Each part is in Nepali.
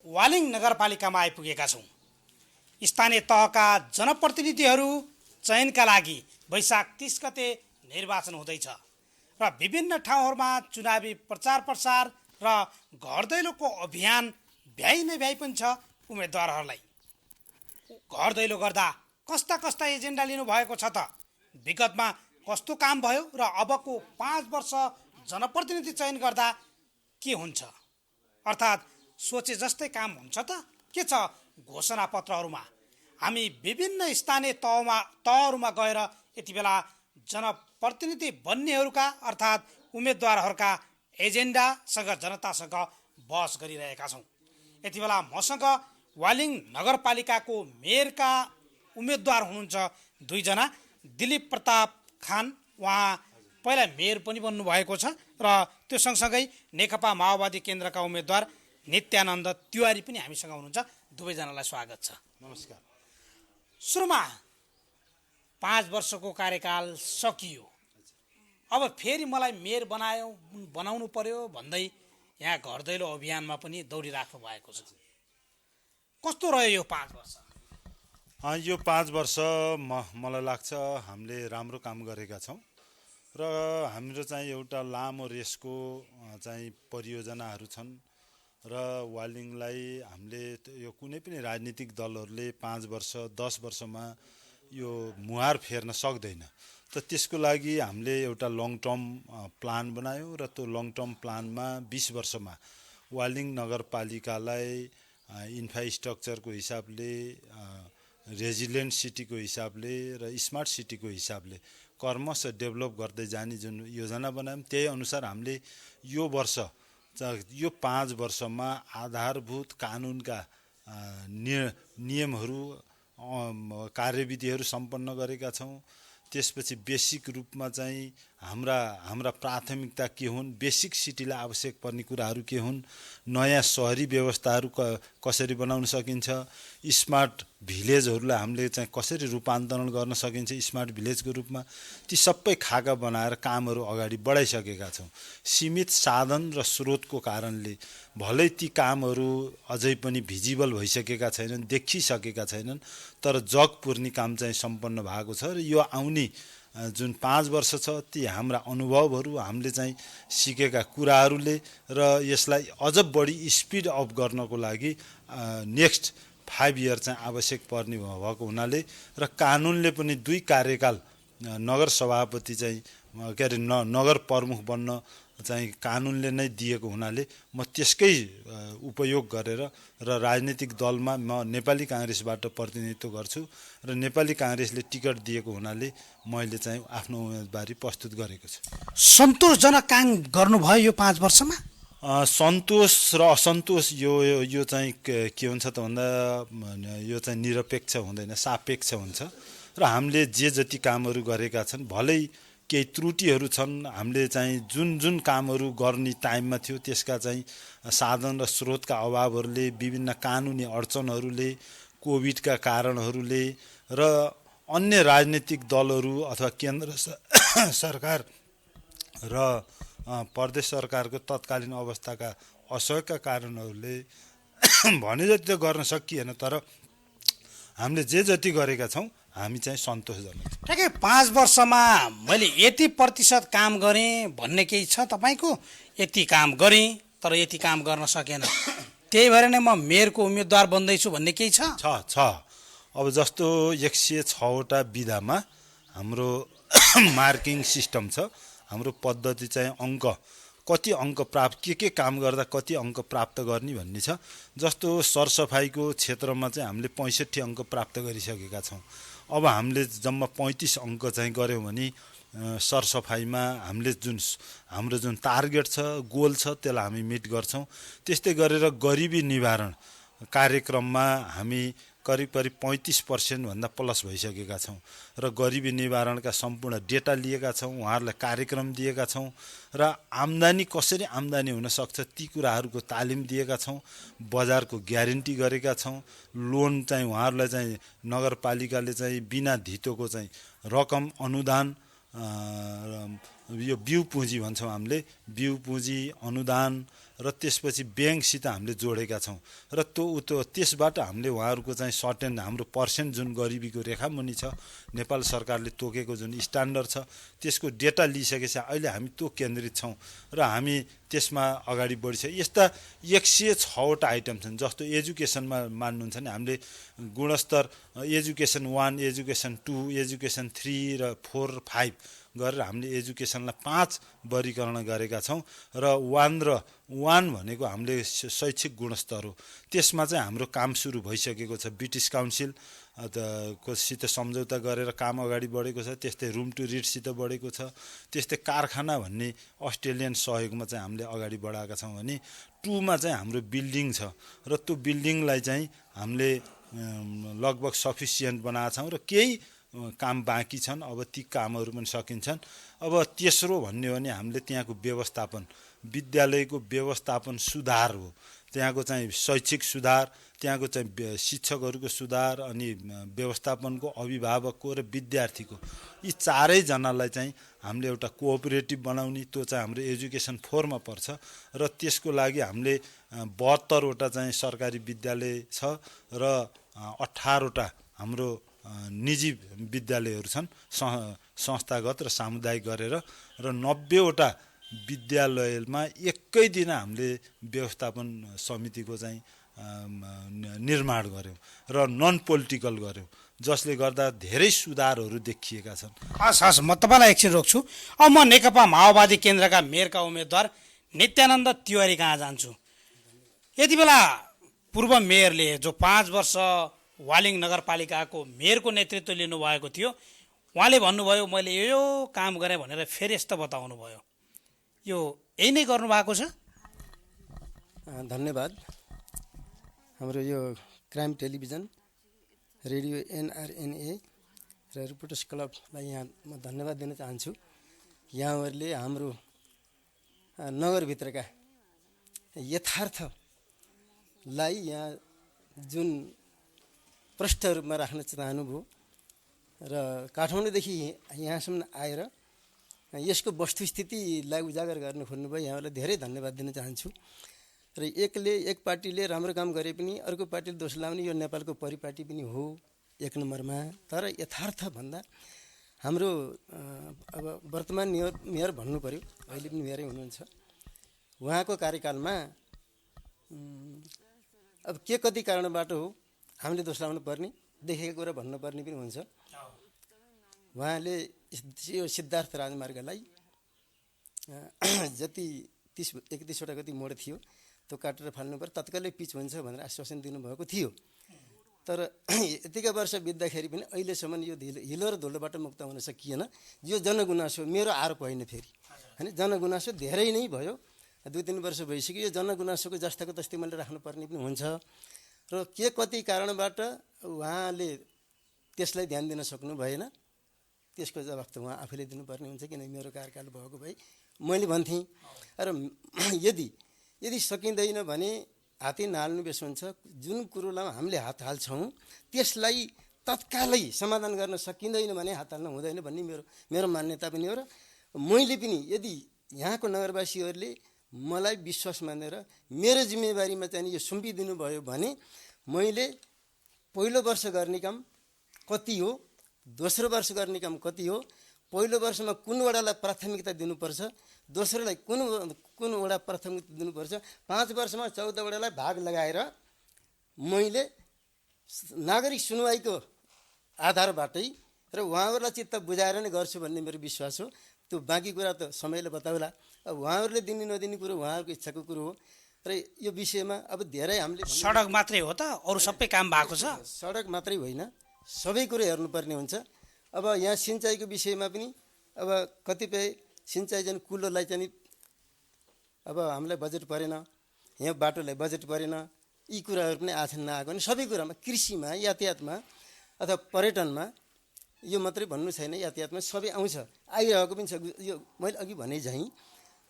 वालिङ नगरपालिकामा आइपुगेका छौँ। स्थानीय तहका जनप्रतिनिधिहरू चयनका लागि वैशाख 30 गते निर्वाचन हुँदैछ र विभिन्न ठाउँहरूमा चुनावी प्रचार प्रसार र घर दैलोको अभियान भ्याइ नै पनि छ। उम्मेदवारहरूलाई घर दैलो गर्दा कस्ता कस्ता एजेन्डा लिनुभएको छ त, विगतमा कस्तो काम भयो र अबको 5 वर्ष जनप्रतिनिधि चयन गर्दा के हुन्छ, अर्थात् सोचे जस्तै काम हुन्छ त के छ घोषणा पत्रहरूमा। हामी विभिन्न स्थानीय तहहरूमा गएर यति बेला जनप्रतिनिधि बन्नेहरूका अर्थात् उम्मेदवारहरूका एजेन्डासँग जनतासँग बहस गरिरहेका छौँ। यति बेला मसँग वालिङ नगरपालिकाको मेयरका उम्मेदवार हुनुहुन्छ 2 जना। दिलीप प्रताप खान, उहाँ पहिला मेयर पनि बन्नुभएको छ र त्यो सँगसँगै नेकपा माओवादी केन्द्रका उम्मेदवार नित्यानन्द तिवारी पनि हामीसँग हुनुहुन्छ। दुवैजनालाई स्वागत छ। नमस्कार। सुरुमा 5 वर्षको कार्यकाल सकियो, अब फेरि मलाई मेयर बनाउनु पर्यो भन्दै यहाँ घर दैलो अभियानमा पनि दौडिराख्नु भएको छ। कस्तो रह्यो यो 5 वर्ष? यो 5 वर्ष मलाई लाग्छ हामीले राम्रो काम गरेका छौँ र हाम्रो चाहिँ एउटा लामो रेसको चाहिँ परियोजनाहरू छन् र वालिङलाई हामीले यो कुनै पनि राजनीतिक दलहरूले 5 वर्ष 10 वर्षमा यो मुहार फेर्न सक्दैन। त त्यसको लागि हामीले एउटा लङ टर्म प्लान बनायौँ र त्यो लङ टर्म प्लानमा 20 वर्षमा वालिङ नगरपालिकालाई इन्फ्रास्ट्रक्चरको हिसाबले, रेजिलियन्ट सिटीको हिसाबले र स्मार्ट सिटीको हिसाबले क्रमशः डेभलप गर्दै जाने जुन योजना बनायौँ, त्यही अनुसार हामीले यो 5 वर्षमा आधारभूत कानुनका नियमहरू, कार्यविधिहरू सम्पन्न गरेका छौँ। त्यसपछि बेसिक रूपमा चाहिँ हाम्रा प्राथमिकता के हुन्, बेसिक सिटीलाई आवश्यक पर्ने कुराहरू के हुन्, नयाँ शहरी व्यवस्थाहरू कसरी बनाउन सकिन्छ, स्मार्ट भिलेजहरूलाई हामीले चाहिँ कसरी रूपान्तरण गर्न सकिन्छ स्मार्ट भिलेजको रूपमा, ती सबै खाका बनाएर कामहरू अगाडि बढाइसकेका छौँ। सीमित साधन र स्रोतको कारणले भलै ती कामहरू अझै पनि भिजिबल भइसकेका छैनन्, देखिसकेका छैनन्, तर जग पुर्ने काम चाहिँ सम्पन्न भएको छ र यो आउने जुन 5 वर्ष छ ती हाम्रा अनुभवहरू, हामीले चाहिँ सिकेका कुराहरूले र यसलाई अझ बढी स्पिड अप गर्नको लागि नेक्स्ट 5 इयर चाहिँ आवश्यक पर्ने भएको हुनाले र कानुनले पनि 2 कार्यकाल नगर सभापति चाहिँ के अरे नगर प्रमुख बन्न चाहिँ कानुनले नै दिएको हुनाले म त्यसकै उपयोग गरेर र राजनीतिक दलमा म नेपाली काङ्ग्रेसबाट प्रतिनिधित्व गर्छु र नेपाली काङ्ग्रेसले टिकट दिएको हुनाले मैले चाहिँ आफ्नो उम्मेदवारी प्रस्तुत गरेको छु। सन्तोषजनक काम गर्नुभयो यो 5 वर्षमा? सन्तोष र असन्तोष यो चाहिँ के हुन्छ त भन्दा यो चाहिँ निरपेक्ष हुँदैन, सापेक्ष हुन्छ र हामीले जे जति कामहरू गरेका छन्, भलै केही त्रुटिहरू छन्, हामीले चाहिँ जुन कामहरू गर्ने टाइममा थियो त्यसका चाहिँ साधन र स्रोतका अभावहरूले, विभिन्न कानुनी अडचनहरूले, कोभिडका कारणहरूले र अन्य राजनीतिक दलहरू अथवा केन्द्र सरकार र प्रदेश सरकारको तत्कालीन अवस्थाका असहयोगका कारणहरूले भने जति त गर्न सकिएन, तर हामीले जे जति गरेका छौँ हामी चाहिँ सन्तोषजनक। ठ्याक्कै 5 वर्षमा मैले यति प्रतिशत काम गरेँ भन्ने केही छ तपाईँको? यति काम गरेँ तर यति काम गर्न सकेन, त्यही भएर नै म मेयरको उम्मेदवार बन्दैछु भन्ने केही छ? छ। अब जस्तो 106वटा विधामा हाम्रो मार्किङ सिस्टम छ, हाम्रो पद्धति चाहिँ कति अङ्क प्राप्त के काम गर्दा कति अङ्क प्राप्त गर्ने भन्ने छ। जस्तो सरसफाइको क्षेत्रमा चाहिँ हामीले 65 अङ्क प्राप्त गरिसकेका छौँ। अब हामीले जम्मा 35 अङ्क चाहिँ गऱ्यौँ भने सरसफाइमा हामीले हाम्रो जुन टार्गेट छ, गोल छ, त्यसलाई हामी मिट गर्छौँ। त्यस्तै गरेर गरिबी निवारण कार्यक्रममा हामी करिब 35% भन्दा प्लस भइसकेका छौँ र गरिबी निवारणका सम्पूर्ण डेटा लिएका छौँ, उहाँहरूलाई कार्यक्रम दिएका छौँ र आम्दानी कसरी आम्दानी हुन सक्छ ती कुराहरूको तालिम दिएका छौँ, बजारको ग्यारेन्टी गरेका छौँ, लोन चाहिँ उहाँहरूलाई चाहिँ नगरपालिकाले चाहिँ बिना धितोको चाहिँ रकम अनुदान यो बिउ पुँजी भन्छौँ हामीले, बिउ पुँजी अनुदान र त्यसपछि ब्याङ्कसित हामीले जोडेका छौँ र त्यसबाट हामीले उहाँहरूको चाहिँ सर्टेन हाम्रो पर्सेन्ट जुन गरिबीको रेखामुनि छ नेपाल सरकारले तोकेको जुन स्ट्यान्डर्ड छ त्यसको डेटा लिइसकेपछि अहिले हामी त्यो केन्द्रित छौँ र हामी त्यसमा अगाडि बढिसक्यो। यस्ता 106वटा आइटम छन्। जस्तो एजुकेसनमा मान्नुहुन्छ भने हामीले गुणस्तर एजुकेसन 1, एजुकेसन 2, एजुकेसन 3 र 4, 5 गरेर हामीले एजुकेसनलाई 5 वर्गीकरण गरेका छौँ र 1 भनेको हामीले शैक्षिक गुणस्तर हो। त्यसमा चाहिँ हाम्रो काम सुरु भइसकेको छ। ब्रिटिस काउन्सिल कोसित सम्झौता गरेर काम अगाडि बढेको छ। त्यस्तै रुम टु रिडसित बढेको छ। त्यस्तै कारखाना भन्ने अस्ट्रेलियन सहयोगमा चाहिँ हामीले अगाडि बढाएका छौँ भने 2 मा चाहिँ हाम्रो बिल्डिङ छ र त्यो बिल्डिङलाई चाहिँ हामीले लगभग सफिसियन्ट बनाएका छौँ र केही काम बाँकी छन्। अब ती कामहरू पनि सकिन्छन्। अब तेस्रो भन्ने हो भने हामीले त्यहाँको व्यवस्थापन, विद्यालयको व्यवस्थापन सुधार हो। त्यहाँको चाहिँ शैक्षिक सुधार, त्यहाँको चाहिँ शिक्षकहरूको सुधार अनि व्यवस्थापनको, अभिभावकको र विद्यार्थीको यी चारैजनालाई चाहिँ हामीले एउटा कोअपरेटिभ बनाउने, त्यो चाहिँ हाम्रो एजुकेसन 4 मा पर्छ र त्यसको लागि हामीले 72वटा चाहिँ सरकारी विद्यालय छ र 18वटा हाम्रो निजी विद्यालयहरू छन् संस्थागत र सामुदायिक गरेर र 90वटा विद्यालयमा एकै दिन हामीले व्यवस्थापन समितिको चाहिँ निर्माण गर्यौँ र नन पोलिटिकल गर्यौँ, जसले गर्दा धेरै सुधारहरू देखिएका छन्। हस् म तपाईँलाई एकछिन रोक्छु। अब म नेकपा माओवादी केन्द्रका मेयरका उम्मेदवार नित्यानन्द तिवारी कहाँ जान्छु। यति बेला पूर्व मेयरले जो 5 वर्ष वालिङ नगरपालिकाको मेयरको नेतृत्व लिनुभएको थियो, उहाँले भन्नुभयो मैले यो काम गरेँ भनेर फेरि यस्तो बताउनु भयो। यो यही नै गर्नुभएको छ? धन्यवाद। हाम्रो यो क्राइम टेलिभिजन, रेडियो NRNA र रिपोर्टर्स क्लबलाई यहाँ म धन्यवाद दिन चाहन्छु। यहाँहरूले हाम्रो नगरभित्रका यथार्थलाई यहाँ जुन प्रष्ट रूपमा राख्न चाहनुभयो र काठमाडौँदेखि यहाँसम्म आएर यसको वस्तुस्थितिलाई उजागर गर्न खोज्नुभयो। यहाँहरूलाई धेरै धन्यवाद दिन चाहन्छु। र एक पार्टीले राम्रो काम गरे पनि अर्को पार्टीले दोष लाउने यो नेपालको परिपाटी पनि हो 1 नम्बरमा। तर यथार्थ भन्दा हाम्रो अब वर्तमान मेयर भन्नु पर्यो, अहिले पनि मेयरै हुनुहुन्छ, उहाँको कार्यकालमा अब के कति कारणबाट हो हामीले दोष लाउनु पर्ने, देखेको कुरा भन्नुपर्ने पनि हुन्छ। उहाँले यो सिद्धार्थ राजमार्गलाई जति 31वटा कति मोड थियो त्यो काटेर फाल्नु पर्यो, तत्कालै पिच हुन्छ भनेर आश्वासन दिनुभएको थियो। तर यतिका वर्ष बित्दाखेरि पनि अहिलेसम्म यो हिलो र धुलोबाट मुक्त हुन सकिएन। यो जनगुनासो मेरो आरोप होइन, फेरि होइन, जनगुनासो धेरै नै भयो। 2-3 वर्ष भइसक्यो। यो जनगुनासोको जस्ताको तस्तै मैले राख्नुपर्ने पनि हुन्छ र के कति कारणबाट उहाँले त्यसलाई ध्यान दिन सक्नु भएन, त्यसको जवाफ त उहाँ आफैले दिनुपर्ने हुन्छ। किन मेरो कार्यकाल भएको भए मैले भन्थेँ। र यदि सकिँदैन भने हातै नहाल्नु बेस हुन्छ। जुन कुरोलाई हामीले हात हाल्छौँ त्यसलाई तत्कालै समाधान गर्न सकिँदैन भने हात हाल्न हुँदैन भन्ने मेरो मान्यता पनि हो। र मैले पनि यदि यहाँको नगरवासीहरूले मलाई विश्वास मानेर मेरो जिम्मेवारीमा चाहिँ यो सुम्पिदिनु भयो भने मैले पहिलो वर्ष गर्ने काम कति हो, दोस्रो वर्ष गर्ने काम कति हो, पहिलो वर्षमा कुन वडालाई प्राथमिकता दिनुपर्छ, दोस्रोलाई कुन वडा प्राथमिकता दिनुपर्छ, 5 वर्षमा 14 वडालाई भाग लगाएर मैले नागरिक सुनवाईको आधारबाटै र उहाँहरूलाई चित्त बुझाएर नै गर्छु भन्ने मेरो विश्वास हो। त्यो बाँकी कुरा त समयले बताउला। अब उहाँहरूले दिने नदिने कुरो उहाँहरूको इच्छाको कुरो हो। र यो विषयमा अब धेरै हामीले सडक मात्रै हो त, अरू सबै काम भएको छ? सडक मात्रै होइन, सबै कुरो हेर्नुपर्ने हुन्छ। अब यहाँ सिँचाइको विषयमा पनि अब कतिपय सिँचाइ जुन कुलोलाई चाहिँ अब हामीलाई बजेट परेन, यहाँ बाटोलाई बजेट परेन, यी कुराहरू पनि आछन् नआएको नि। सबै कुरामा, कृषिमा, यातायातमा अथवा पर्यटनमा, यो मात्रै भन्नु छैन, यातायातमा सबै आउँछ, आइरहेको पनि छ। यो मैले अघि भने झैँ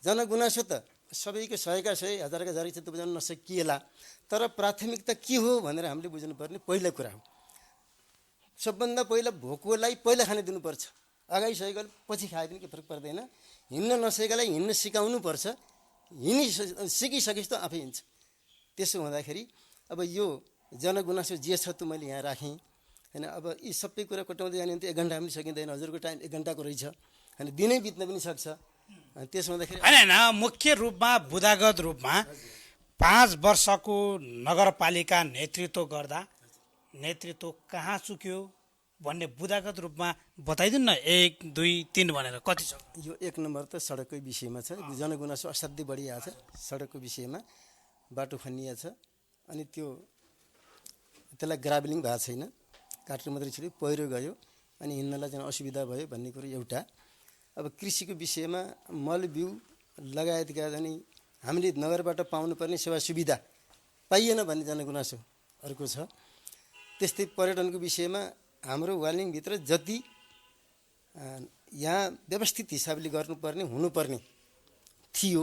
जनगुनासो त सबैको 100का 100, 1000का 1000 चित्त बुझाउन नसकिएला। तर प्राथमिकता के हो भनेर हामीले बुझ्नुपर्ने पहिलो कुरा हो। सबभन्दा पहिला भोकोलाई पहिला खान दिनुपर्छ। अगाडि सकेकोले पछि खाए पनि केही फरक पर्दैन। हिँड्न नसकेकालाई हिँड्न सिकाउनुपर्छ। सिकिसकेपछि त आफै हिँड्छ। त्यसो हुँदाखेरि अब यो जनगुनासो जे छ त्यो मैले यहाँ राखेँ होइन। अब यी सबै कुरा कोट्याउँदै जाने भने त 1 घन्टा पनि सकिँदैन। हजुरको टाइम 1 घन्टाको रहेछ होइन, दिनै बित्न पनि सक्छ। त्यसो हुँदाखेरि होइन मुख्य रूपमा बुदागत रूपमा 5 वर्षको नगरपालिका नेतृत्व गर्दा नेतृत्व कहाँ चुक्यो भन्ने बुदागत रूपमा बताइदिनु न, 1 2 3 भनेर कति छ? यो 1 नम्बर त सडककै विषयमा छ। जनगुनासो असाध्यै बढिरहेको छ सडकको विषयमा। बाटो खनिया छ अनि त्यसलाई ग्राभलिङ भएको छैन, काटेर मात्रै छिटो पहिरो गयो अनि हिँड्नलाई चाहिँ असुविधा भयो भन्ने कुरो एउटा। अब कृषिको विषयमा मल बिउ लगायतका चाहिँ हामीले नगरबाट पाउनुपर्ने सेवा सुविधा पाइएन भन्ने जनगुनासो अर्को छ। त्यस्तै पर्यटनको विषयमा हाम्रो वालिङभित्र जति यहाँ व्यवस्थित हिसाबले गर्नुपर्ने हुनुपर्ने थियो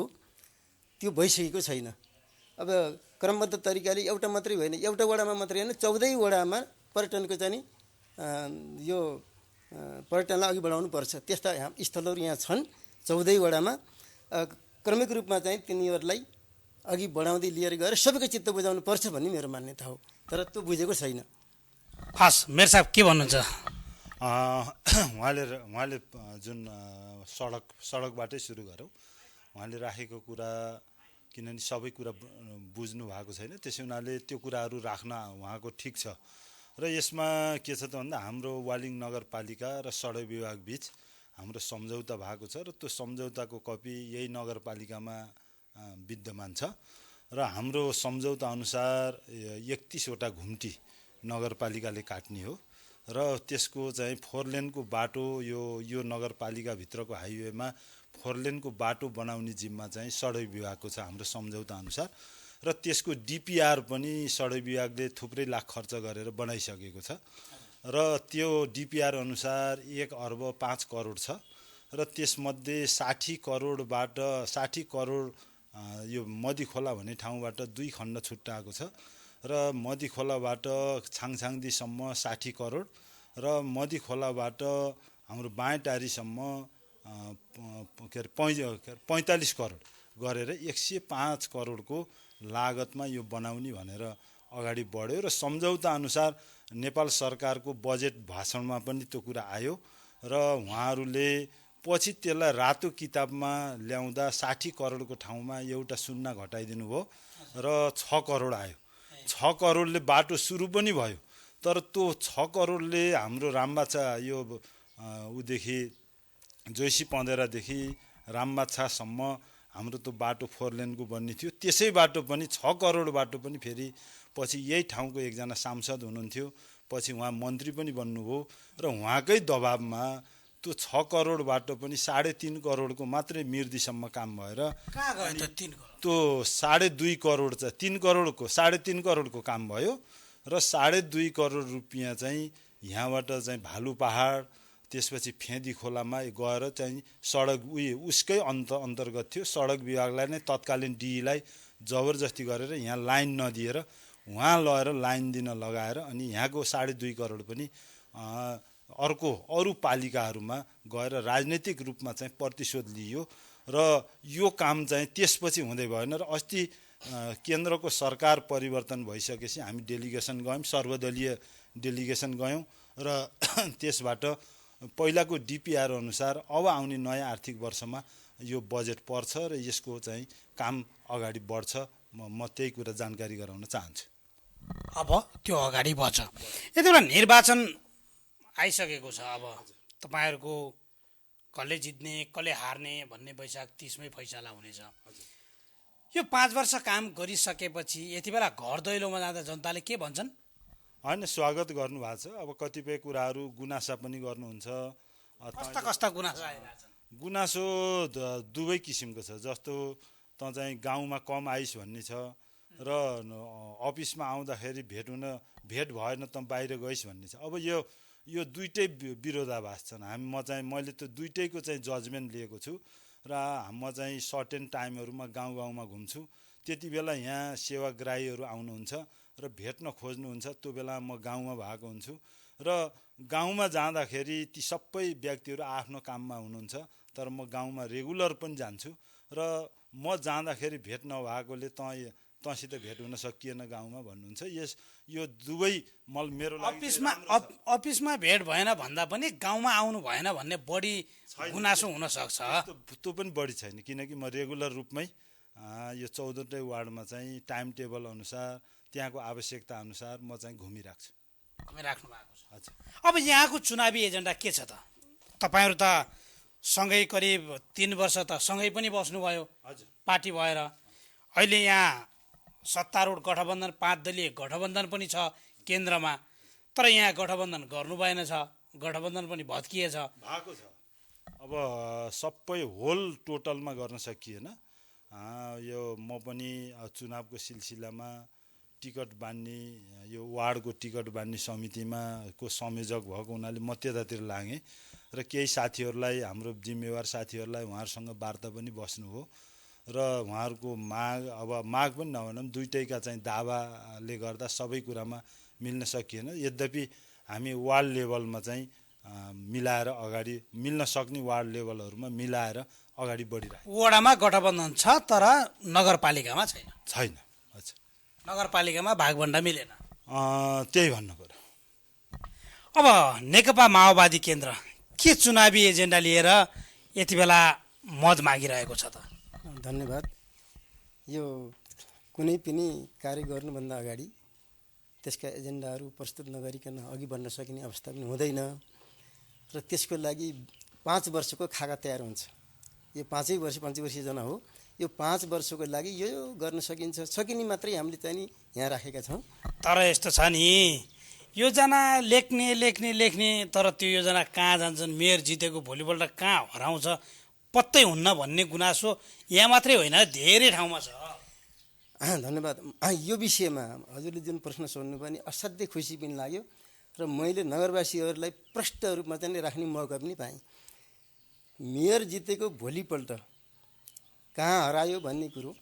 त्यो भइसकेको छैन। अब क्रमबद्ध तरिकाले एउटा मात्रै होइन, एउटा वडामा मात्रै होइन, 14 वडामा पर्यटनको चाहिँ यो पर्यटनलाई अघि बढाउनु पर्छ। त्यस्ता स्थलहरू यहाँ छन् 14 वडामा। क्रमिक रूपमा चाहिँ तिनीहरूलाई अघि बढाउँदै लिएर गएर सबैको चित्त बुझाउनु पर्छ भन्ने मेरो मान्यता हो, तर त्यो बुझेको छैन। हस् मेयर साहब के भन्नुहुन्छ? उहाँले जुन सडकबाटै सुरु गरौँ। उहाँले राखेको कुरा किनभने सबै कुरा बुझ्नु भएको छैन, त्यसै हुनाले त्यो कुराहरू राख्न उहाँको ठिक छ। र यसमा के छ त भन्दा हाम्रो वालिङ नगरपालिका र सडक विभाग बीच हाम्रो सम्झौता भएको छ र त्यो सम्झौताको कपी यही नगरपालिकामा विद्यमान छ। र हाम्रो सम्झौता अनुसार 31 वटा घुम्टी नगरपालिकाले काट्ने हो र त्यसको चाहिँ 4 लेनको बाटो यो नगरपालिकाभित्रको हाइवेमा 4 लेनको बाटो बनाउने जिम्मा चाहिँ सडक विभागको छ हाम्रो सम्झौता अनुसार। र त्यसको डिपिआर पनि सडक विभागले थुप्रै लाख खर्च गरेर बनाइसकेको छ र त्यो डिपिआर अनुसार 1 अर्ब 5 करोड छ र त्यसमध्ये 60 करोड यो मदीखोला भन्ने ठाउँबाट 2 खण्ड छुट्टाएको छ र मदीखोलाबाट छाङछाङदीसम्म 60 करोड र मदीखोलाबाट हाम्रो बाँटारीसम्म 45 करोड गरेर 105 करोडको लागतमा यो बनाउने भनेर अगाडि बढ्यो। र सम्झौता अनुसार नेपाल सरकारको बजेट भाषणमा पनि त्यो कुरा आयो र उहाँहरूले पछि त्यसलाई रातो किताबमा ल्याउँदा 60 करोडको ठाउँमा एउटा शून्य घटाइदिनु भयो र 6 करोड आयो। 6 करोडले बाटो सुरु पनि भयो, तर त्यो 6 करोडले हाम्रो रामबाछा यो उदेखि जोइसी पँधेरादेखि रामबाछासम्म हाम्रो त्यो बाटो 4 लेनको बन्ने थियो। त्यसै बाटो पनि 6 करोड बाटो पनि फेरि पछि यही ठाउँको एकजना सांसद हुनुहुन्थ्यो, पछि उहाँ मन्त्री पनि बन्नुभयो र उहाँकै दबाबमा त्यो 6 करोड बाटो पनि 3.5 करोडको मात्रै मिर्दीसम्म काम भएर कहाँ गयो त 3 करोड? त्यो 2.5 करोड चाहिँ 3 करोडको 3.5 करोडको काम भयो र 2.5 करोड रुपियाँ चाहिँ यहाँबाट चाहिँ भालु पहाड त्यसपछि फेदी खोलामा गएर चाहिँ सडक उसकै अन्तर्गत थियो। सडक विभागलाई नै तत्कालीन डीईलाई जबरजस्ती गरेर यहाँ लाइन नदिएर उहाँ लगेर लाइन दिन लगाएर अनि यहाँको 2.5 करोड पनि अरू पालिकाहरूमा गएर राजनैतिक रूपमा चाहिँ प्रतिशोध लियो र यो काम चाहिँ त्यसपछि हुँदै भएन। र अस्ति केन्द्रको सरकार परिवर्तन भइसकेपछि हामी डेलिगेसन गयौँ, सर्वदलीय डेलिगेसन गयौँ र त्यसबाट पहिलाको डिपिआर अनुसार अब आउने नयाँ आर्थिक वर्षमा यो बजेट पर्छ र यसको चाहिँ काम अगाडि बढ्छ। म त्यही कुरा जानकारी गराउन चाहन्छु। अब त्यो अगाडि बढ्छ। यति बेला निर्वाचन आइसकेको छ। अब तपाईँहरूको कसले जित्ने कसले हार्ने भन्ने वैशाख 30 मै फैसला हुनेछ। यो 5 वर्ष काम गरिसकेपछि यति बेला घर दैलोमा जाँदा जनताले के भन्छन्? होइन, स्वागत गर्नुभएको छ। अब कतिपय कुराहरू गुनासा पनि गर्नुहुन्छ। कस्ता गुनासो आइरहेछन्? गुनासो दुवै किसिमको छ। जस्तो त चाहिँ गाउँमा कम आइस भन्ने छ र अफिसमा आउँदाखेरि भेट भएन त बाहिर गइस् भन्ने छ। अब यो दुईटै विरोधाभास छन्। मैले त दुईटैको चाहिँ जजमेन्ट लिएको छु र म चाहिँ सर्टेन टाइमहरूमा गाउँमा घुम्छु। त्यति बेला यहाँ सेवाग्राहीहरू आउनुहुन्छ र भेट्न खोज्नुहुन्छ त्यो बेला म गाउँमा भएको हुन्छु र गाउँमा जाँदाखेरि ती सबै व्यक्तिहरू आफ्नो काममा हुनुहुन्छ, तर म गाउँमा रेगुलर पनि जान्छु र म जाँदाखेरि भेट नभएकोले तँसित भेट हुन सकिएन गाउँमा भन्नुहुन्छ। यो दुवै मेरो लागि अफिसमा भेट भएन भन्दा पनि गाउँमा आउनु भएन भन्ने बढी गुनासो हुन सक्छ। त्यो पनि बढी छैन, किनकि म रेगुलर रूपमै यो 14वटै वार्डमा चाहिँ टाइम टेबल अनुसार त्यहाँको आवश्यकता अनुसार म चाहिँ घुमिराख्नु भएको छ। हजुर। अब यहाँको चुनावी एजेन्डा के छ त? तपाईहरु त सँगै करिब 3 वर्ष त सँगै पनि बस्नुभयो हजुर पार्टी भएर। अहिले यहाँ सत्तारूढ गठबन्धन 5 दलीय गठबन्धन पनि छ केन्द्रमा, तर यहाँ गठबन्धन गर्नु भएन छ, गठबन्धन पनि भत्किएछ भएको छ। अब सबै होल टोटलमा गर्न सकिएन। यो म पनि चुनावको सिलसिलामा टिकट बाँड्ने यो वार्डको टिकट बाँड्ने समितिमा को संयोजक भएको हुनाले म त्यतातिर लागेँ र केही साथीहरूलाई, हाम्रो जिम्मेवार साथीहरूलाई उहाँहरूसँग वार्ता पनि बस्नुभयो र उहाँहरूको माग पनि नभनौँ दुईटैका चाहिँ दावाले गर्दा सबै कुरामा मिल्न सकिएन। यद्यपि हामी वार्ड लेभलमा चाहिँ मिलाएर अगाडि मिल्न सक्ने वार्ड लेभलहरूमा मिलाएर अगाडि बढिरहेको। वडामा गठबन्धन छ तर नगरपालिकामा छैन। अच्छा, नगरपालिकामा भागभण्डा मिलेन, त्यही भन्नु पर्यो। अब नेकपा माओवादी केन्द्र के चुनावी एजेन्डा लिएर यति बेला मत मागिरहेको छ त? धन्यवाद। यो कुनै पनि कार्य गर्नुभन्दा अगाडि त्यसका एजेन्डाहरू प्रस्तुत नगरिकन अघि बढ्न सकिने अवस्था पनि हुँदैन र त्यसको लागि 5 वर्षको खाका तयार हुन्छ। यो 5 वर्ष योजना हो। यो 5 वर्षको लागि यो गर्न सकिने मात्रै हामीले चाहिँ नि यहाँ राखेका छौँ। तर यस्तो छ नि, योजना लेख्ने तर त्यो योजना कहाँ जान्छन्, मेयर जितेको भोलिपल्ट कहाँ हराउँछ पत्तै हुन्न भन्ने गुनासो यहाँ मात्रै होइन धेरै ठाउँमा छ। धन्यवाद। यो विषयमा हजुरले जुन प्रश्न सोध्नु पनि असाध्यै खुसी पनि लाग्यो र मैले नगरवासीहरूलाई प्रष्ट रूपमा चाहिँ राख्ने मौका पनि पाएँ। मेयर जितेको भोलिपल्ट कहाँ हरायो भन्ने कुरो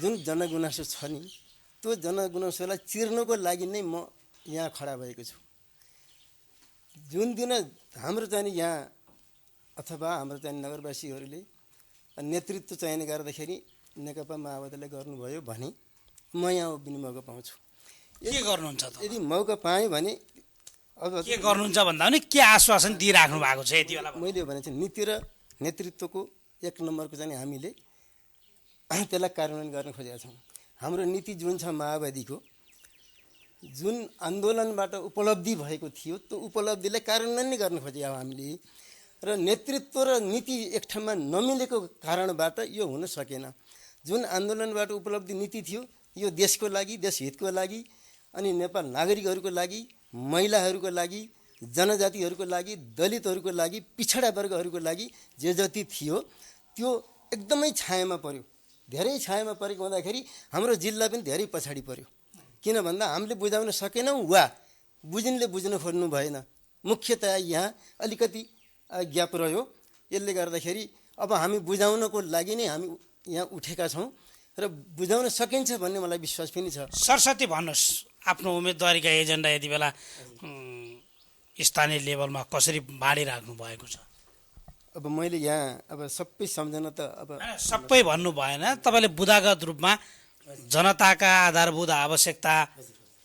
जुन जनगुनासो छ नि, त्यो जनगुनासोलाई चिर्नको लागि नै म यहाँ खडा भएको छु। जुन दिन हाम्रो चाहिँ यहाँ अथवा हाम्रो चाहिँ नगरवासीहरूले नेतृत्व चयन गर्दाखेरि नेकपा माओवादीले गर्नुभयो भने म यहाँ उभिने मौका पाउँछु। के गर्नुहुन्छ त? यदि मौका पाएँ भने अब के गर्नुहुन्छ भन्दा पनि के आश्वासन दिइराख्नु भएको छ यति बेला? मैले भने चाहिँ नीति र नेतृत्वको 1 नम्बरको चाहिँ हामीले त्यसलाई कार्यान्वयन गर्न खोजेका छौँ। हाम्रो नीति जुन छ माओवादीको, जुन आन्दोलनबाट उपलब्धि भएको थियो त्यो उपलब्धिलाई कार्यान्वयन नै गर्न खोजेका हौँ हामीले। र नेतृत्व र नीति एक ठाउँमा नमिलेको कारणबाट यो हुन सकेन। जुन आन्दोलनबाट उपलब्धि नीति थियो यो देशको लागि, देशहितको लागि, अनि नेपाल नागरिकहरूको लागि, महिलाहरूको लागि, जनजातिहरूको लागि, दलितहरूको लागि, पिछडा वर्गहरूको लागि जे जति थियो त्यो एकदमै छायामा पर्यो। धेरै छायामा परेको हुँदाखेरि हाम्रो जिल्ला पनि धेरै पछाडि पर्यो। किन भन्दा हामीले बुझाउन सकेनौँ वा बुझ्नेले बुझ्न खोज्नु भएन। मुख्यतया यहाँ अलिकति ग्याप रह्यो। यसले गर्दाखेरि अब हामी बुझाउनको लागि नै हामी यहाँ उठेका छौँ र बुझाउन सकिन्छ भन्ने मलाई विश्वास पनि छ। सरस्वती भन्नुहोस्, आफ्नो उम्मेदवारीका एजेन्डा यति बेला स्थानीय लेभलमा कसरी बाँडिराख्नु भएको छ? अब मैले यहाँ अब सबै सम्झना त अब सबै भन्नु भएन, तपाईँले बुदागत रूपमा जनताका आधारभूत आवश्यकता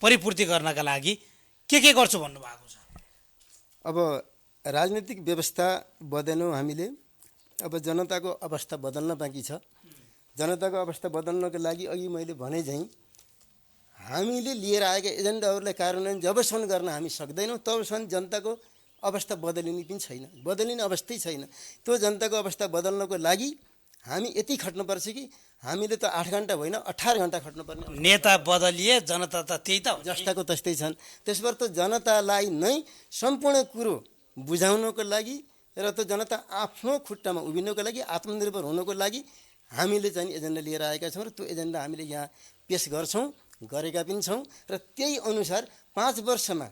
परिपूर्ति गर्नका लागि के गर्छु भन्नुभएको छ? अब राजनीतिक व्यवस्था बदल्यौँ हामीले। अब जनताको अवस्था बदल्न बाँकी छ। जनताको अवस्था बदल्नको लागि अघि मैले भने झैँ हामीले लिएर आएका एजेन्डाहरूलाई कार्यान्वयन जबसम्म गर्न हामी सक्दैनौँ तबसम्म जनताको अवस्था बदलिने पनि छैन, बदलिने अवस्थै छैन। त्यो जनताको अवस्था बदल्नको लागि हामी यति खट्नुपर्छ कि हामीले त 8 घन्टा होइन 18 घन्टा खट्नुपर्ने। नेता बदलिए जनता त त्यही त जस्ताको तस्तै छन्। त्यसबाट त जनतालाई नै सम्पूर्ण कुरो बुझाउनको लागि र त्यो जनता आफ्नो खुट्टामा उभिनको लागि, आत्मनिर्भर हुनको लागि हामीले चाहिँ एजेन्डा लिएर आएका छौँ र त्यो एजेन्डा हामीले यहाँ पेस गर्छौँ, गरेका पनि छौँ र त्यही अनुसार 5 वर्षमा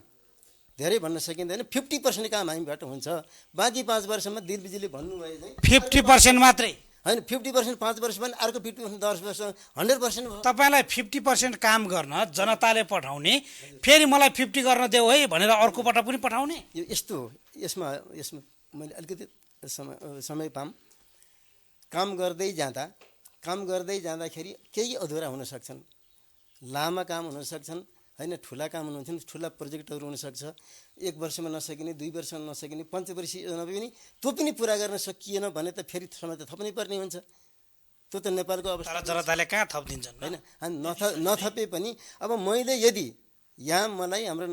धेरै भन्न सकिँदैन, 50% काम हामीबाट हुन्छ। बाँकी 5 वर्षमा दिलबिजीले भन्नुभयो चाहिँ 50% मात्रै होइन 50% 5 वर्ष भने अर्को 50% 10 वर्ष 100% भयो। तपाईँलाई 50% काम गर्न जनताले पठाउने, फेरि मलाई 50 गर्न देऊ है भनेर अर्कोबाट पनि पठाउने। यो यस्तो हो। यसमा मैले अलिकति समय पाऊँ। काम गर्दै जाँदाखेरि केही अधुरा हुन सक्छन्, लामा काम हुन सक्छन्, होइन ठुला काम हुन्छन्, ठुला प्रोजेक्टहरू हुनसक्छ। 1 वर्षमा नसकिने, 2 वर्षमा नसकिने, पञ्चवर्षीय योजना पनि त्यो पनि पुरा गर्न सकिएन भने त फेरि समय त थप्नै पर्ने हुन्छ। त्यो त नेपालको अवस्था। तर जनताले कहाँ थपिदिन्छन् होइन, नथपे पनि अब मैले यदि यहाँ मलाई हाम्रो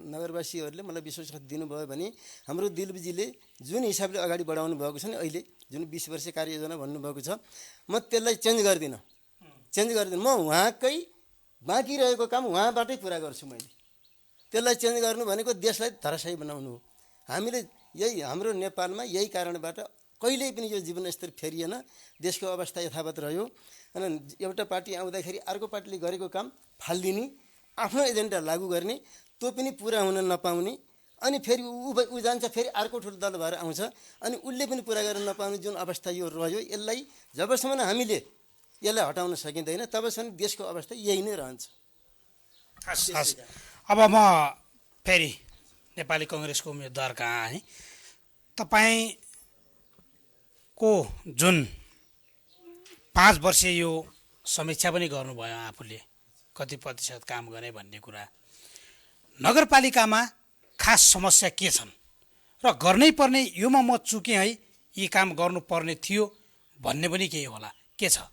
नगरवासीहरूले मलाई विश्वास दिनुभयो भने हाम्रो दिलबीजीले जुन हिसाबले अगाडि बढाउनु भएको छ नि, अहिले जुन 20 वर्ष कार्ययोजना भन्नुभएको छ, म त्यसलाई चेन्ज गर्दिनँ। म उहाँकै बाँकी रहेको काम उहाँबाटै पुरा गर्छु। मैले त्यसलाई चेन्ज गर्नु भनेको देशलाई धराशायी बनाउनु हो। हामीले यही हाम्रो नेपालमा यही कारणबाट कहिल्यै पनि यो जीवनस्तर फेरिएन, देशको अवस्था यथावत रह्यो। अनि एउटा पार्टी आउँदाखेरि अर्को पार्टीले गरेको काम फालिदिने, आफ्नो एजेन्डा लागू गर्ने, त्यो पनि पुरा हुन नपाउने, अनि फेरि ऊ जान्छ, फेरि अर्को ठुलो दल भएर आउँछ, अनि उसले पनि पुरा गर्न नपाउने जुन अवस्था यो रह्यो, यसलाई जबसम्म हामीले यसलाई हटाउन सकिँदैन तबसम्म देशको अवस्था यही नै रहन्छ। हस्। अब म फेरि नेपाली कङ्ग्रेसको उम्मेदवार कहाँ आएँ। तपाईँको जुन 5 वर्ष यो समीक्षा पनि गर्नुभयो आफूले, कति प्रतिशत काम गर्ने भन्ने कुरा, नगरपालिकामा खास समस्या के छन् र गर्नै पर्ने, योमा म चुकेँ है, यी काम गर्नुपर्ने थियो भन्ने पनि केही होला, के छ?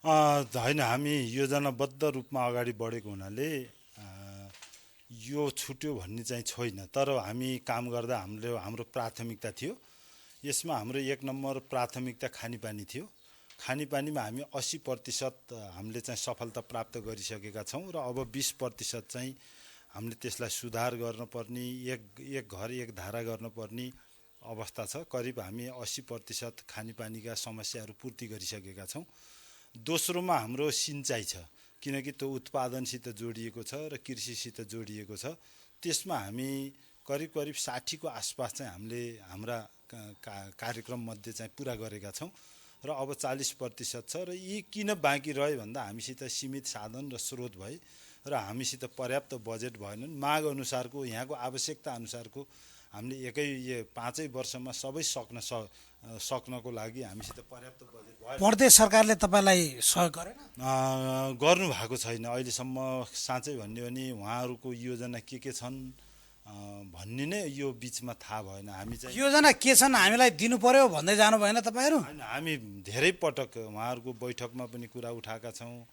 होइन, हामी योजनाबद्ध रूपमा अगाडि बढेको हुनाले यो छुट्यो भन्ने चाहिँ छैन। तर हामी काम गर्दा हाम्रो प्राथमिकता थियो। यसमा हाम्रो 1 नम्बर प्राथमिकता खानेपानी थियो। खानेपानीमा हामी 80% हामीले चाहिँ सफलता प्राप्त गरिसकेका छौँ र अब 20% चाहिँ हामीले त्यसलाई सुधार गर्नुपर्ने, एक घर एक धारा गर्नुपर्ने अवस्था छ। करिब हामी 80% खानेपानीका समस्याहरू पूर्ति गरिसकेका छौँ। दोस्रोमा हाम्रो सिँचाइ छ, किनकि त्यो उत्पादनसित जोडिएको छ र कृषिसित जोडिएको छ। त्यसमा हामी करिब 60 को आसपास चाहिँ हामीले हाम्रा कार्यक्रम मध्ये चाहिँ पुरा गरेका छौँ र अब 40% छ। र यी किन बाँकी रह्यो भन्दा हामीसित सीमित साधन र स्रोत भए र हामीसित पर्याप्त बजेट भएनन्। माग अनुसारको, यहाँको आवश्यकता अनुसारको हामीले 5 वर्षमा सबै सक्नको लागि हामीसित पर्याप्त बजेट भयो। प्रदेश सरकारले तपाईँलाई सहयोग गरेन? गर्नु भएको छैन अहिलेसम्म। साँच्चै भन्यो भने उहाँहरूको योजना के छन् भन्ने नै यो बिचमा थाहा भएन। हामी चाहिँ योजना के छन् हामीलाई दिनु पर्यो भन्दै जानु भएन तपाईँहरू? होइन, हामी धेरै पटक उहाँहरूको बैठकमा पनि कुरा उठाएका छौँ।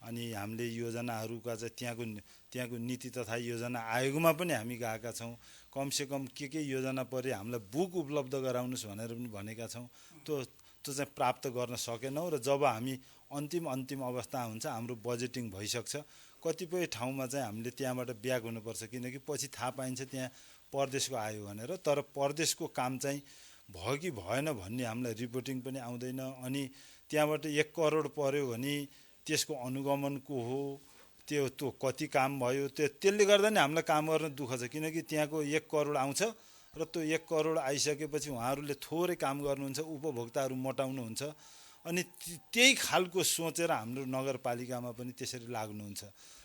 अनि हामीले योजनाहरूका चाहिँ त्यहाँको नीति तथा योजना आयोगमा पनि हामी गएका छौँ। कमसेकम के योजना परे हामीलाई बुक उपलब्ध गराउनुहोस् भनेर पनि भनेका छौँ। त्यो चाहिँ प्राप्त गर्न सकेनौँ। र जब हामी अन्तिम अवस्था हुन्छ, हाम्रो बजेटिङ भइसक्छ, कतिपय ठाउँमा चाहिँ हामीले त्यहाँबाट ब्याक हुनुपर्छ, किनकि पछि थाहा पाइन्छ त्यहाँ परदेशको आयो भनेर। तर परदेशको काम चाहिँ भयो कि भएन भन्ने हामीलाई रिपोर्टिङ पनि आउँदैन। अनि त्यहाँबाट 1 करोड पर्यो भने त्यसको अनुगमन को हो, त्यो कति काम भयो, त्यसले गर्दा नि हामीलाई काम गर्न दुःख छ। किनकि त्यहाँको 1 करोड आउँछ र त्यो 1 करोड आइसकेपछि उहाँहरूले थोरै काम गर्नुहुन्छ, उपभोक्ताहरू मोटाउनुहुन्छ। अनि त्यही खालको सोचेर हाम्रो नगरपालिकामा पनि त्यसरी लाग्नुहुन्छ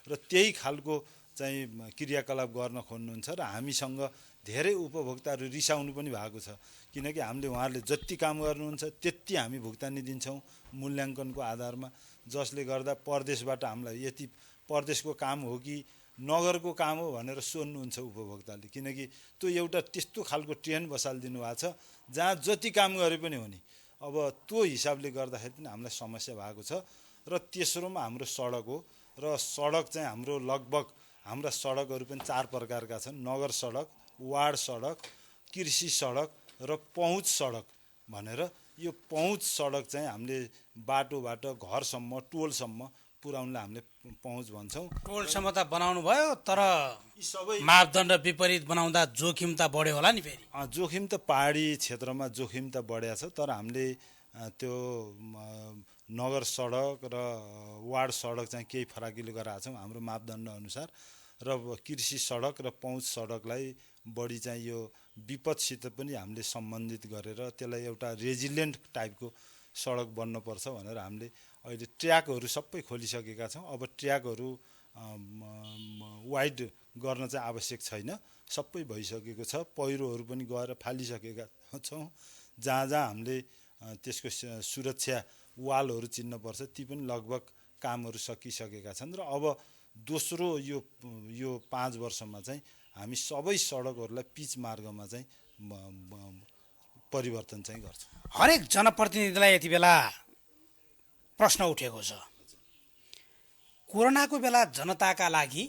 र त्यही खालको चाहिँ क्रियाकलाप गर्न खोज्नुहुन्छ। र हामीसँग धेरै उपभोक्ताहरू रिसाउनु पनि भएको छ, किनकि हामीले उहाँहरूले जति काम गर्नुहुन्छ त्यति हामी भुक्तानी दिन्छौँ मूल्याङ्कनको आधारमा, जसले गर्दा परदेशबाट हामीलाई यति परदेशको काम हो कि नगरको काम हो भनेर सोध्नुहुन्छ उपभोक्ताले। किनकि त्यो एउटा त्यस्तो खालको ट्रेन्ड बसालिदिनु भएको छ जहाँ जति काम गरे पनि हो नि। अब त्यो हिसाबले गर्दाखेरि पनि हामीलाई समस्या भएको छ। र तेस्रोमा हाम्रो सडक हो। र सडक चाहिँ हाम्रो लगभग हाम्रा सडकहरू पनि 4 प्रकारका छन्। नगर सडक, वार्ड सडक, कृषि सडक र पहुँच सडक भनेर। यो पहुँच सडक चाहिँ हामीले बाटोबाट घरसम्म, टोलसम्म पुर्याउनलाई हामीले पहुँच भन्छौँ। टोलसम्म त बनाउनु भयो, तर यी सबै मापदण्ड विपरीत बनाउँदा जोखिम त बढ्यो होला नि फेरि? जोखिम त पहाडी क्षेत्रमा जोखिम त बढ्या छ। तर हामीले त्यो नगर सडक र वार्ड सडक चाहिँ केही फराकिलो गराएको छौँ हाम्रो मापदण्ड अनुसार। र कृषि सडक र पहुँच सडकलाई बढी चाहिँ यो विपदसित पनि हामीले सम्बन्धित गरेर त्यसलाई एउटा रेजिलियन्ट टाइपको सडक बन्नुपर्छ भनेर हामीले अहिले ट्र्याकहरू सबै खोलिसकेका छौँ। अब ट्र्याकहरू वाइड गर्न चाहिँ आवश्यक छैन, सबै भइसकेको छ। पहिरोहरू पनि गएर फालिसकेका छौँ। जहाँ जहाँ हामीले त्यसको सुरक्षा वालहरू चिन्नुपर्छ ती पनि लगभग कामहरू सकिसकेका छन्। र अब दोस्रो यो 5 वर्षमा चाहिँ हामी सबै सडकहरूलाई पिच मार्गमा चाहिँ परिवर्तन चाहिँ गर्छौँ। हरेक जनप्रतिनिधिलाई यति बेला प्रश्न उठेको छ, कोरोनाको बेला जनताका लागि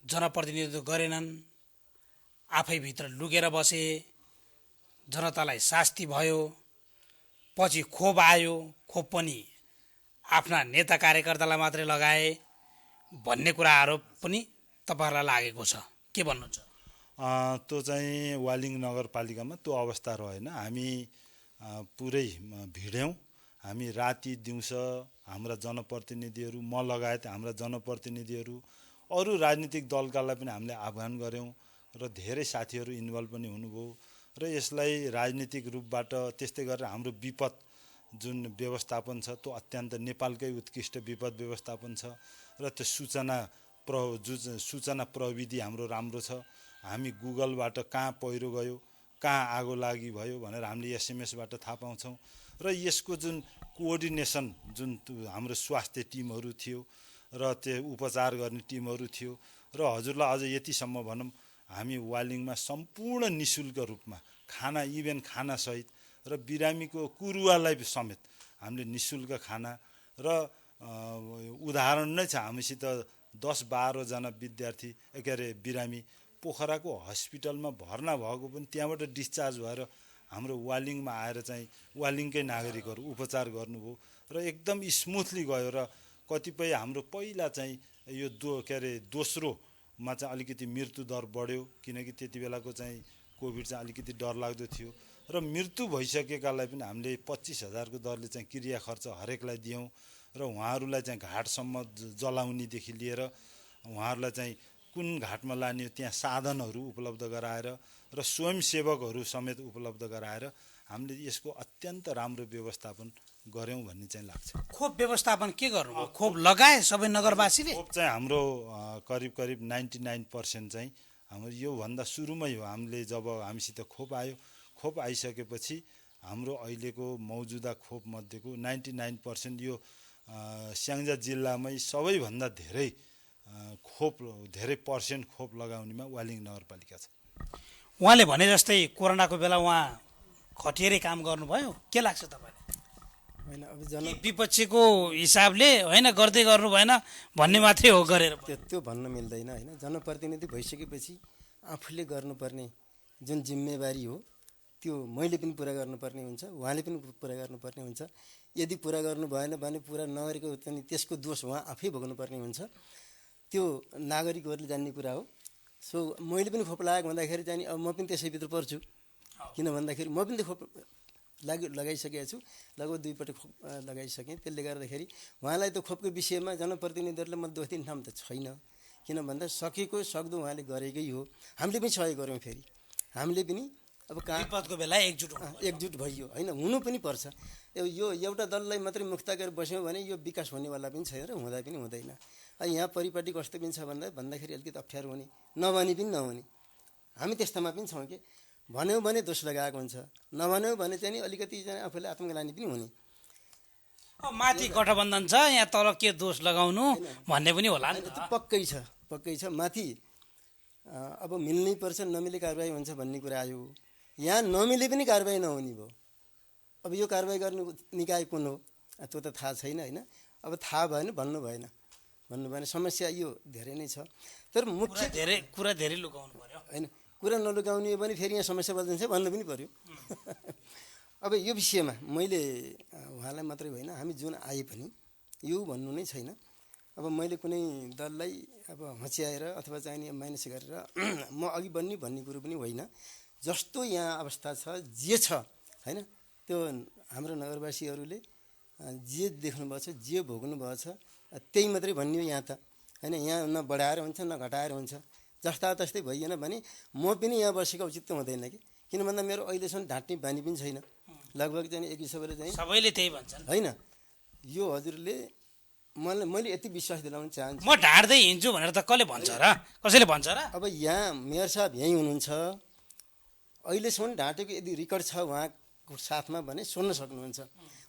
जनप्रतिनिधित्व गरेनन्, आफैभित्र लुकेर बसे, जनतालाई शास्ति भयो, पछि खोप आयो, खोप पनि आफ्ना नेता कार्यकर्तालाई मात्रै लगाए भन्ने कुरा आरोप पनि तपाईँहरूलाई लागेको छ, के भन्नुहुन्छ? त्यो चाहिँ वालिङ नगरपालिकामा त्यो अवस्था रहेन। हामी पुरै भिड्यौँ। हामी राति दिउँसो हाम्रा जनप्रतिनिधिहरू, म लगायत हाम्रा जनप्रतिनिधिहरू, अरू राजनीतिक दलकालाई पनि हामीले आह्वान गऱ्यौँ र धेरै साथीहरू इन्भल्भ पनि हुनुभयो। र यसलाई राजनीतिक रूपबाट त्यस्तै गरेर हाम्रो विपद जुन व्यवस्थापन छ त्यो अत्यन्त नेपालकै उत्कृष्ट विपद व्यवस्थापन छ र त्यो सूचना प्रविधि हाम्रो राम्रो छ। हामी गुगलबाट कहाँ पहिरो गयो, कहाँ आगो लागि भयो भनेर हामीले एसएमएसबाट थाहा पाउँछौँ। र यसको जुन कोअर्डिनेसन जुन हाम्रो स्वास्थ्य टिमहरू थियो र त्यो उपचार गर्ने टिमहरू थियो, र हजुरलाई अझ यतिसम्म भनौँ, हामी वालिङमा सम्पूर्ण निःशुल्क रूपमा खाना, इभेन खानासहित र बिरामीको कुरुवालाई समेत हामीले निःशुल्क खाना र उदाहरण नै छ। हामीसित 10-12 जना विद्यार्थी बिरामी पोखराको हस्पिटलमा भर्ना भएको पनि त्यहाँबाट डिस्चार्ज भएर हाम्रो वालिङमा आएर चाहिँ वालिङकै नागरिकहरू उपचार गर्नुभयो र एकदम स्मुथली गयो। र कतिपय हाम्रो पहिला चाहिँ यो दोस्रोमा चाहिँ अलिकति मृत्यु दर बढ्यो, किनकि त्यति बेलाको चाहिँ कोभिड चाहिँ अलिकति डरलाग्दो थियो र मृत्यु भइसकेकालाई पनि हामीले 25,000को दरले चाहिँ क्रिया खर्च हरेकलाई दियौँ र उहाँहरूलाई चाहिँ घाटसम्म जलाउनेदेखि लिएर उहाँहरूलाई चाहिँ कुन घाटमा लाने त्यहाँ साधनहरू उपलब्ध गराएर र स्वयंसेवकहरू समेत उपलब्ध गराएर हामीले यसको अत्यन्त राम्रो व्यवस्थापन गऱ्यौँ भन्ने चाहिँ लाग्छ। खोप व्यवस्थापन के गर्नु? खोप लगाए सबै नगरवासीले? खोप चाहिँ हाम्रो करिब 99% चाहिँ हाम्रो योभन्दा सुरुमै हो। हामीले जब हामीसित खोप आयो, खोप आइसकेपछि हाम्रो अहिलेको मौजुदा खोप मध्येको 99% यो स्याङ्जा जिल्लामै सबैभन्दा धेरै पर्सेन्ट खोप लगाउनेमा वालिङ नगरपालिका छ। उहाँले भने जस्तै कोरोनाको बेला उहाँ खटिएरै काम गर्नुभयो, के लाग्छ तपाईँलाई? होइन, अब विपक्षीको हिसाबले होइन गर्दै गर्नु भएन भन्ने मात्रै हो गरेर? त्यो भन्न मिल्दैन। होइन, जनप्रतिनिधि भइसकेपछि आफूले गर्नुपर्ने जुन जिम्मेवारी हो त्यो मैले पनि पुरा गर्नुपर्ने हुन्छ, उहाँले पनि पुरा गर्नुपर्ने हुन्छ। यदि पुरा गर्नु भएन भने पुरा नगरेको पनि त्यसको दोष उहाँ आफै भोग्नुपर्ने हुन्छ। त्यो नागरिकहरूले जान्ने कुरा हो। सो मैले पनि खोप लगाएको भन्दाखेरि चाहिँ अब म पनि त्यसैभित्र पर्छु, किन भन्दाखेरि म पनि खोप लगाइसकेको छु, लगभग 2 पटक खोप लगाइसकेँ। त्यसले गर्दाखेरि उहाँलाई त खोपको विषयमा जनप्रतिनिधिहरूले म दोष दिने ठाउँ त छैन, किन भन्दा सकेको सक्दो उहाँले गरेकै हो। हामीले पनि सहयोग गऱ्यौँ। फेरि हामीले पनि अब विपदको बेला एकजुट भइयो। होइन, हुनु पनि पर्छ। यो एउटा दललाई मात्रै मुक्त गरेर बस्यौँ भने यो विकास हुनेवाला पनि छैन र हुँदा पनि हुँदैन। यहाँ परिपाटी कस्तो पनि छ भन्दाखेरि अलिकति अप्ठ्यारो हुने, नभने पनि नहुने। हामी त्यस्तामा पनि छौँ कि भन्यौँ भने दोष लगाएको हुन्छ, नभन्यौँ भने चाहिँ अलिकति चाहिँ आफूले आत्मग्लानी पनि हुने। माथि गठबन्धन छ, यहाँ तल के दोष लगाउनु भन्ने पनि होला नि। पक्कै छ। माथि अब मिल्नै पर्छ, नमिले कारबाही हुन्छ भन्ने कुरा आयो। यहाँ नमिले पनि कारबाही नहुने भयो। अब यो कारबाही गर्ने निकाय कुन हो त्यो त थाहा छैन। होइन, अब थाहा भएन भन्नु भएन समस्या यो धेरै नै छ। तर मुख्य कुरा धेरै लुकाउनु पर्यो। होइन, कुरा नलुकाउने हो भने फेरि यहाँ समस्या बल्झिन्छ भन्नु पनि पर्यो। अब यो विषयमा मैले उहाँलाई मात्रै होइन, हामी जुन आए पनि यो भन्नु नै छैन। अब मैले कुनै दललाई अब हँच्याएर अथवा चाहिँ माइनस गरेर म अघि बढ्ने भन्ने कुरो पनि होइन। जस्तो यहाँ अवस्था छ, जे छ, होइन, त्यो हाम्रो नगरवासीहरूले जे देख्नुभएको छ, जे भोग्नुभएको छ, त्यही मात्रै भन्ने हो यहाँ त। होइन, यहाँ न बढाएर हुन्छ न घटाएर हुन्छ। जस्ता तस्तै भइएन भने म पनि यहाँ बसेको उचित त हुँदैन कि, किन भन्दा मेरो अहिलेसम्म ढाँट्ने बानी पनि छैन। लगभग चाहिँ एक हिसाबले चाहिँ सबैले त्यही भन्छन्। होइन, यो हजुरले मैले यति विश्वास दिलाउन चाहन्छु। म ढाड्दै हिँड्छु भनेर त कसले भन्छ र? कसैले भन्छ र? अब यहाँ मेयर साहब यहीँ हुनुहुन्छ, अहिलेसम्म ढाँटेको यदि रेकर्ड छ उहाँको साथमा भने सुन्न सक्नुहुन्छ।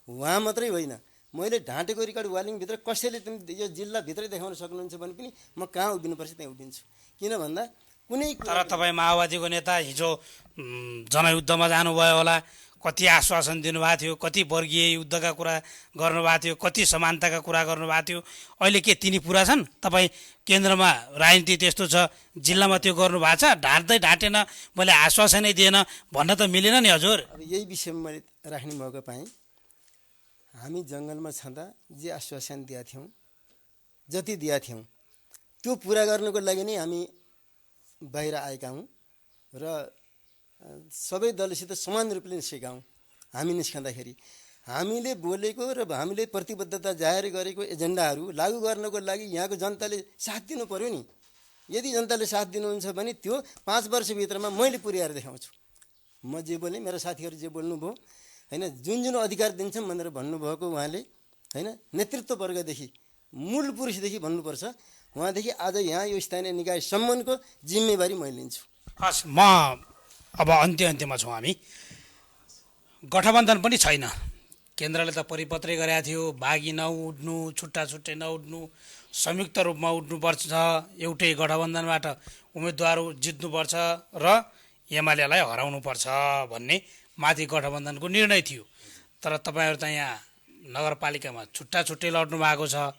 उहाँ मात्रै होइन, मैले ढाँटेको रेकर्ड वालिङभित्र कसैले यो जिल्लाभित्रै देखाउन सक्नुहुन्छ भने पनि म कहाँ उभिनुपर्छ त्यहाँ उभिन्छु। किन भन्दा कुनै तर तपाईँ माओवादीको नेता हिजो जनयुद्धमा जानुभयो होला, कति आश्वासन दिनुभएको थियो, कति वर्गीय युद्धका कुरा गर्नुभएको थियो, कति समानताका कुरा गर्नुभएको थियो। अहिले के तिनी पुरा छन्? तपाईँ केन्द्रमा राजनीति त्यस्तो छ, जिल्लामा त्यो गर्नुभएको छ? ढाँट्दै ढाँटेन, मैले आश्वासनै दिएन भन्न त मिलेन नि हजुर। अब यही विषयमा मैले राख्ने मौका पाएँ। हामी जङ्गलमा छँदा जे आश्वासन दिएका थियौँ, जति दिएका थियौँ त्यो पुरा गर्नको लागि नै हामी बाहिर आएका हौँ र सबै दलसित समान रूपले निस्केका हौँ। हामी निस्कँदाखेरि हामीले बोलेको र हामीले प्रतिबद्धता जाहेर गरेको एजेन्डाहरू लागू गर्नको लागि यहाँको जनताले साथ दिनु पर्यो नि। यदि जनताले साथ दिनुहुन्छ भने त्यो 5 वर्षभित्रमा मैले पुर्याएर देखाउँछु। म जे बोलेँ, मेरो साथीहरू जे बोल्नुभयो होइन, जुन जुन अधिकार दिन्छौँ भनेर भन्नुभएको उहाँले होइन, नेतृत्व वर्गदेखि मूल पुरुषदेखि भन्नुपर्छ, उहाँदेखि आज यहाँ यो स्थानीय निकायसम्मको जिम्मेवारी मैले लिन्छु। हस्, म अब अन्त्यमा छौँ हामी। गठबन्धन पनि छैन, केन्द्रले त परिपत्रै गरेका थियो, बागी नउड्नु, छुट्टा छुट्टै नउड्नु, संयुक्त रूपमा उठ्नुपर्छ, एउटै गठबन्धनबाट उम्मेदवार जित्नुपर्छ र एमालेलाई हराउनुपर्छ भन्ने माथि गठबन्धनको निर्णय थियो। तर तपाईँहरू त यहाँ नगरपालिकामा छुट्टा छुट्टै लड्नु भएको छ।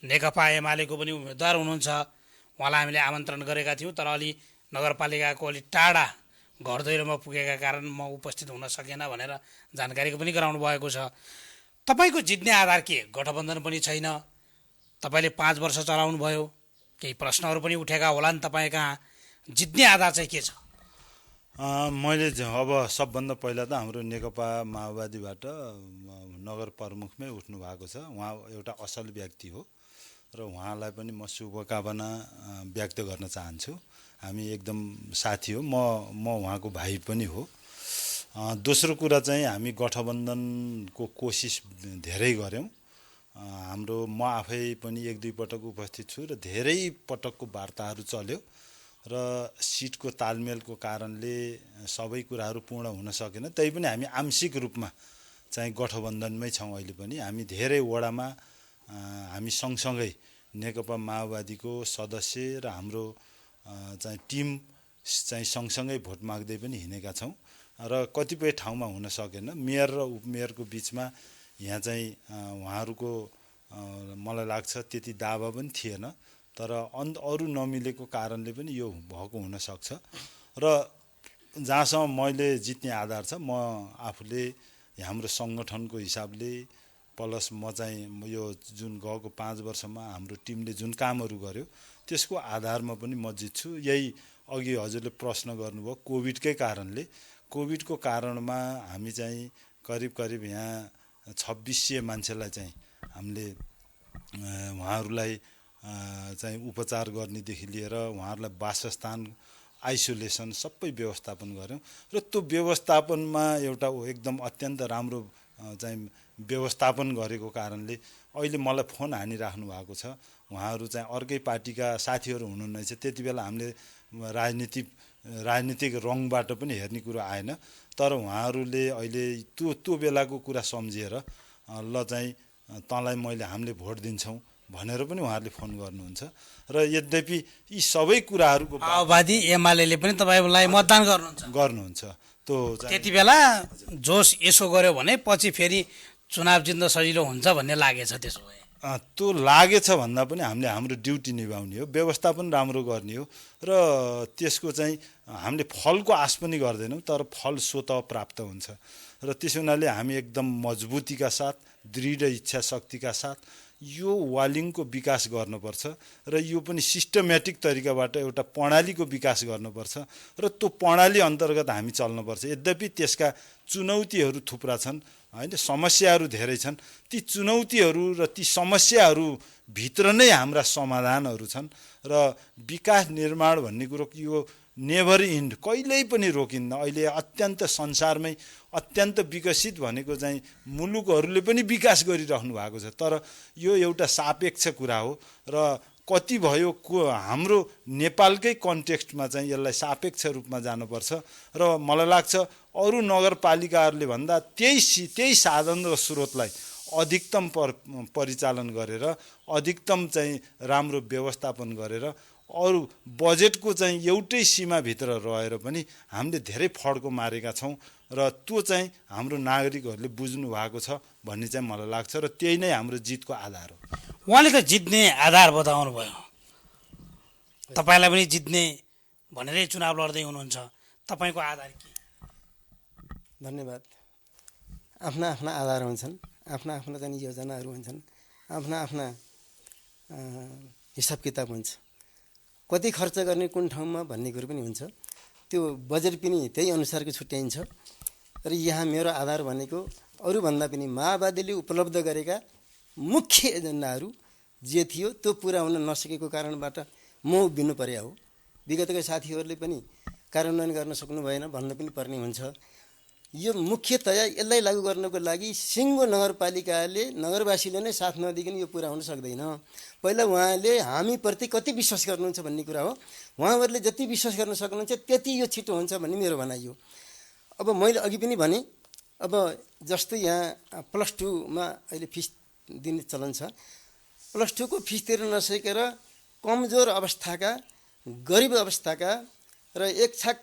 नेकपा एमालेको पनि उम्मेदवार हुनुहुन्छ, उहाँलाई हामीले आमन्त्रण गरेका थियौँ, तर अलि नगरपालिकाको अलि टाढा घर दैलोमा पुगेका कारण म उपस्थित हुन सकेन भनेर जानकारीको पनि गराउनु भएको छ। तपाईँको जित्ने आधार के? गठबन्धन पनि छैन, तपाईँले 5 वर्ष चलाउनु भयो, केही प्रश्नहरू पनि उठेका होला नि तपाईँ कहाँ, जित्ने आधार चाहिँ के छ? मैले अब सबभन्दा पहिला त हाम्रो नेकपा माओवादीबाट नगर प्रमुखमै उठ्नु भएको छ। उहाँ एउटा असल व्यक्ति हो र उहाँलाई पनि म शुभकामना व्यक्त गर्न चाहन्छु। हामी एकदम साथी हो, म उहाँको भाइ पनि हो। दोस्रो कुरा चाहिँ हामी गठबन्धनको कोसिस धेरै गऱ्यौँ। म आफै पनि 1-2 पटक उपस्थित छु र धेरै पटकको वार्ताहरू चल्यो र सिटको तालमेलको कारणले सबै कुराहरू पूर्ण हुन सकेन। तै पनि हामी आंशिक रूपमा चाहिँ गठबन्धनमै छौँ। अहिले पनि हामी धेरै वडामा हामी सँगसँगै नेकपा माओवादीको सदस्य र हाम्रो चाहिँ टिम चाहिँ सँगसँगै भोट माग्दै पनि हिँडेका छौँ र कतिपय ठाउँमा हुन सकेन। मेयर र उपमेयरको बिचमा यहाँ चाहिँ उहाँहरूको मलाई लाग्छ त्यति दावा पनि थिएन, तर अरू नमिलेको कारणले पनि यो भएको हुनसक्छ। र जहाँसम्म मैले जित्ने आधार छ, म आफूले हाम्रो सङ्गठनको हिसाबले प्लस म चाहिँ यो जुन गएको 5 वर्षमा हाम्रो टिमले जुन कामहरू गर्यो त्यसको आधारमा पनि म जित्छु। यही अघि हजुरले प्रश्न गर्नुभयो कोभिडकै कारणले, कोभिडको कारणमा हामी चाहिँ करिब यहाँ 2600 मान्छेलाई चाहिँ हामीले उहाँहरूलाई चाहिँ उपचार गर्नेदेखि लिएर उहाँहरूलाई वासस्थान, आइसोलेसन सबै व्यवस्थापन गऱ्यौँ र त्यो व्यवस्थापनमा एउटा एकदम अत्यन्त राम्रो चाहिँ व्यवस्थापन गरेको कारणले अहिले मलाई फोन हानिराख्नु भएको छ। उहाँहरू चाहिँ अर्कै पार्टीका साथीहरू हुनुहुनेछ। त्यति बेला हामीले राजनीतिक रङबाट पनि हेर्ने कुरो आएन, तर उहाँहरूले अहिले त्यो बेलाको कुरा सम्झेर ल चाहिँ तँलाई हामीले भोट दिन्छौँ भनेर पनि उहाँहरूले फोन गर्नुहुन्छ। र यद्यपि यी सबै कुराहरूको माओवादी एमालेले पनि तपाईँलाई मतदान गर्नुहुन्छ। त्यति बेला जोस यसो गर्यो भने पछि फेरि चुनाव जित्न सजिलो हुन्छ भन्ने लागेछ। त्यसो भए त्यो लागेछ भन्दा पनि हामीले हाम्रो ड्युटी निभाउने हो, व्यवस्थापन राम्रो गर्ने हो र त्यसको चाहिँ हामीले फलको आश पनि गर्दैनौँ, तर फल स्वतः प्राप्त हुन्छ। र त्यसो हुनाले हामी एकदम मजबुतीका साथ, दृढ इच्छा शक्तिका साथ यो वालिङको विकास गर्नुपर्छ र यो पनि सिस्टमेटिक तरिकाबाट एउटा प्रणालीको विकास गर्नुपर्छ र त्यो प्रणाली अन्तर्गत हामी चल्नुपर्छ। यद्यपि त्यसका चुनौतीहरू थुप्रा छन् होइन, समस्याहरू धेरै छन्। ती चुनौतीहरू र ती समस्याहरू भित्र नै हाम्रा समाधानहरू छन् र विकास निर्माण भन्ने कुरो यो नेभर इन्ड, कहिल्यै पनि रोकिन्न। अहिले अत्यन्त संसारमै अत्यन्त विकसित भनेको चाहिँ मुलुकहरूले पनि विकास गरिराख्नु भएको छ, तर यो एउटा सापेक्ष कुरा हो र कति भयो हाम्रो नेपालकै कन्टेक्स्टमा चाहिँ यसलाई सापेक्ष रूपमा जानुपर्छ। र मलाई लाग्छ अरू नगरपालिकाहरूले भन्दा त्यही साधन र स्रोतलाई अधिकतम परिचालन गरेर, अधिकतम चाहिँ राम्रो व्यवस्थापन गरेर, अरू बजेटको चाहिँ एउटै सीमाभित्र रहेर पनि हामीले धेरै फड्को मारेका छौँ र त्यो चाहिँ हाम्रो नागरिकहरूले बुझ्नु भएको छ भन्ने चाहिँ मलाई लाग्छ र त्यही नै हाम्रो जितको आधार हो। उहाँले त जित्ने आधार बताउनु भयो, तपाईँलाई पनि जित्ने भनेरै चुनाव लड्दै हुनुहुन्छ, तपाईँको आधार के? धन्यवाद। आफ्ना आफ्ना आधार हुन्छन्, आफ्ना आफ्ना चाहिँ योजनाहरू हुन्छन्, आफ्ना आफ्ना हिसाब किताब हुन्छ, कति खर्च गर्ने कुन ठाउँमा भन्ने कुरो पनि हुन्छ, त्यो बजेट पनि त्यही अनुसारको छुट्याइन्छ। र यहाँ मेरो आधार भनेको अरूभन्दा पनि माओवादीले उपलब्ध गरेका मुख्य एजेन्डाहरू जे थियो त्यो पुरा हुन नसकेको कारणबाट म उभिनु पर्या हो। विगतका साथीहरूले पनि कार्यान्वयन गर्न सक्नु भएन भन्न पनि पर्ने हुन्छ। यो मुख्यतया यसलाई लागू गर्नको लागि सिङ्गो नगरपालिकाले नगरवासीले नै साथ नदिकन यो पुरा हुन सक्दैन। पहिला उहाँले हामीप्रति कति विश्वास गर्नुहुन्छ भन्ने कुरा हो। उहाँहरूले जति विश्वास गर्न सक्नुहुन्छ त्यति यो छिटो हुन्छ भन्ने मेरो भनाइ हो। अब मैले अघि पनि भने, अब जस्तो यहाँ +2मा अहिले फिस दिने चलन छ। +2को फिस तिर्न नसकेर कमजोर अवस्थाका, गरिब अवस्थाका र एक छाक